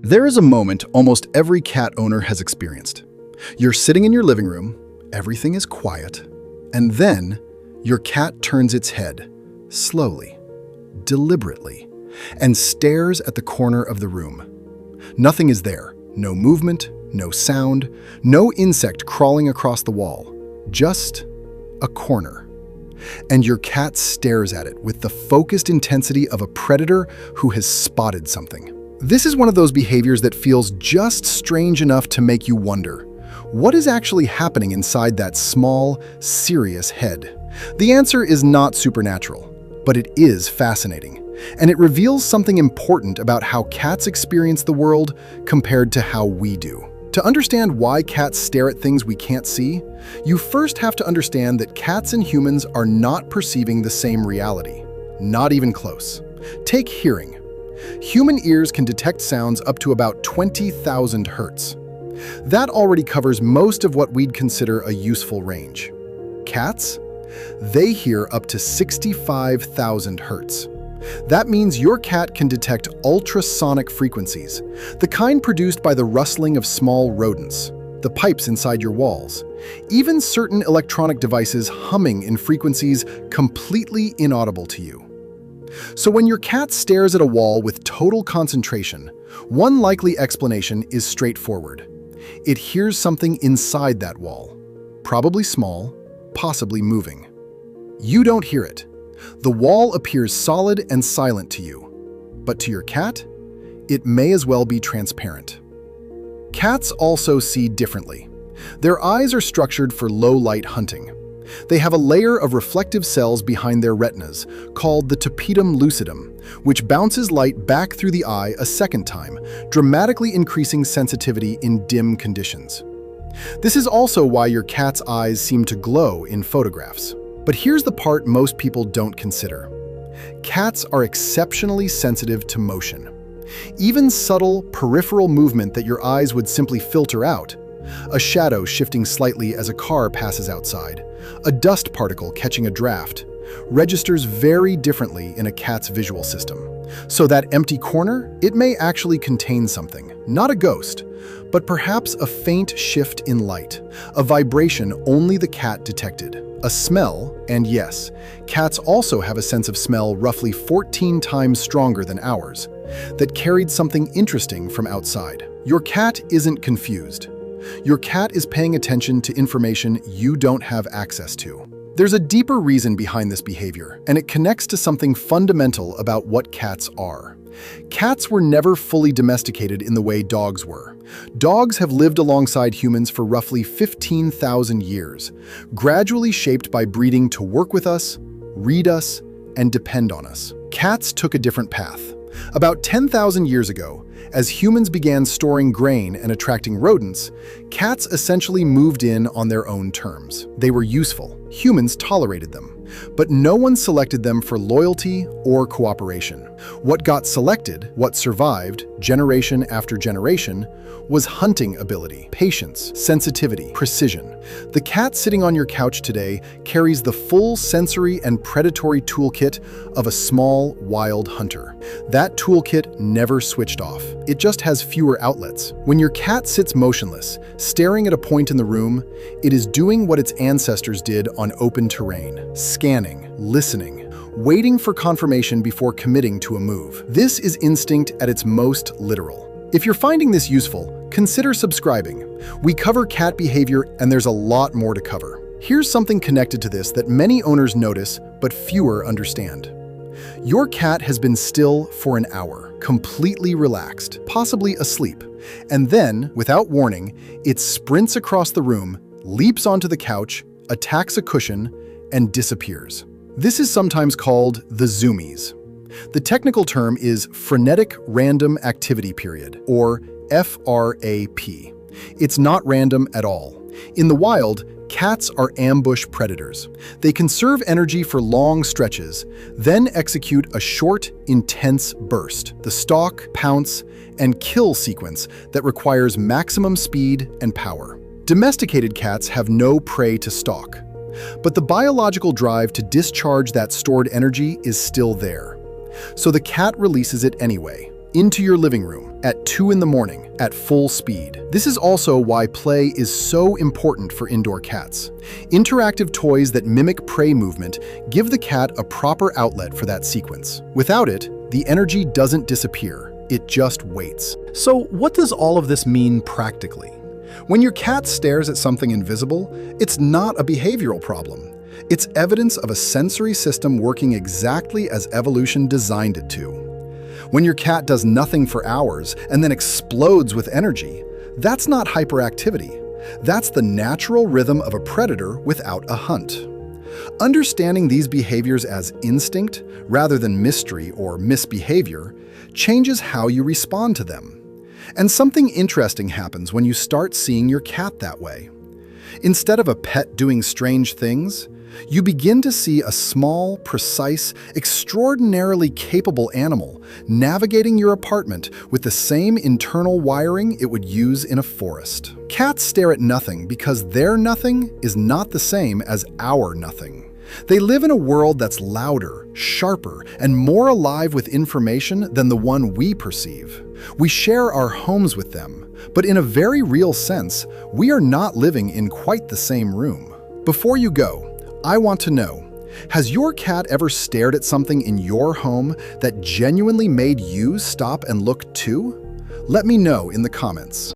There is a moment almost every cat owner has experienced. You're sitting in your living room, everything is quiet, and then your cat turns its head, slowly, deliberately, and stares at the corner of the room. Nothing is there, no movement, no sound, no insect crawling across the wall, just a corner. And your cat stares at it with the focused intensity of a predator who has spotted something. This is one of those behaviors that feels just strange enough to make you wonder, what is actually happening inside that small, serious head? The answer is not supernatural, but it is fascinating, and it reveals something important about how cats experience the world compared to how we do. To understand why cats stare at things we can't see, you first have to understand that cats and humans are not perceiving the same reality. Not even close. Take hearing. Human ears can detect sounds up to about 20,000 hertz. That already covers most of what we'd consider a useful range. Cats? They hear up to 65,000 hertz. That means your cat can detect ultrasonic frequencies, the kind produced by the rustling of small rodents, the pipes inside your walls, even certain electronic devices humming in frequencies completely inaudible to you. So when your cat stares at a wall with total concentration, one likely explanation is straightforward. It hears something inside that wall, probably small, possibly moving. You don't hear it. The wall appears solid and silent to you, but to your cat, it may as well be transparent. Cats also see differently. Their eyes are structured for low-light hunting. They have a layer of reflective cells behind their retinas, called the Tapetum lucidum, which bounces light back through the eye a second time, dramatically increasing sensitivity in dim conditions. This is also why your cat's eyes seem to glow in photographs. But here's the part most people don't consider. Cats are exceptionally sensitive to motion. Even subtle, peripheral movement that your eyes would simply filter out, a shadow shifting slightly as a car passes outside, a dust particle catching a draft, registers very differently in a cat's visual system. So that empty corner, it may actually contain something, not a ghost, but perhaps a faint shift in light, a vibration only the cat detected, a smell, and yes, cats also have a sense of smell roughly 14 times stronger than ours, that carried something interesting from outside. Your cat isn't confused. Your cat is paying attention to information you don't have access to. There's a deeper reason behind this behavior, and it connects to something fundamental about what cats are. Cats were never fully domesticated in the way dogs were. Dogs have lived alongside humans for roughly 15,000 years, gradually shaped by breeding to work with us, read us, and depend on us. Cats took a different path. About 10,000 years ago, as humans began storing grain and attracting rodents, cats essentially moved in on their own terms. They were useful. Humans tolerated them, but no one selected them for loyalty or cooperation. What got selected, what survived, generation after generation, was hunting ability, patience, sensitivity, precision. The cat sitting on your couch today carries the full sensory and predatory toolkit of a small, wild hunter. That toolkit never switched off. It just has fewer outlets. When your cat sits motionless, staring at a point in the room, it is doing what its ancestors did on open terrain, scanning, listening, waiting for confirmation before committing to a move. This is instinct at its most literal. If you're finding this useful, consider subscribing. We cover cat behavior, and there's a lot more to cover. Here's something connected to this that many owners notice, but fewer understand. Your cat has been still for an hour, completely relaxed, possibly asleep, and then, without warning, it sprints across the room, leaps onto the couch, attacks a cushion, and disappears. This is sometimes called the Zoomies. The technical term is frenetic random activity period, or FRAP. It's not random at all. In the wild, cats are ambush predators. They conserve energy for long stretches, then execute a short, intense burst, the stalk, pounce, and kill sequence that requires maximum speed and power. Domesticated cats have no prey to stalk, but the biological drive to discharge that stored energy is still there. So the cat releases it anyway, into your living room, at 2 in the morning at full speed. This is also why play is so important for indoor cats. Interactive toys that mimic prey movement give the cat a proper outlet for that sequence. Without it, the energy doesn't disappear, it just waits. So what does all of this mean practically? When your cat stares at something invisible, it's not a behavioral problem. It's evidence of a sensory system working exactly as evolution designed it to. When your cat does nothing for hours and then explodes with energy, that's not hyperactivity. That's the natural rhythm of a predator without a hunt. Understanding these behaviors as instinct rather than mystery or misbehavior changes how you respond to them. And something interesting happens when you start seeing your cat that way. Instead of a pet doing strange things, you begin to see a small, precise, extraordinarily capable animal navigating your apartment with the same internal wiring it would use in a forest. Cats stare at nothing because their nothing is not the same as our nothing. They live in a world that's louder, sharper, and more alive with information than the one we perceive. We share our homes with them, but in a very real sense, we are not living in quite the same room. Before you go, I want to know, has your cat ever stared at something in your home that genuinely made you stop and look too? Let me know in the comments.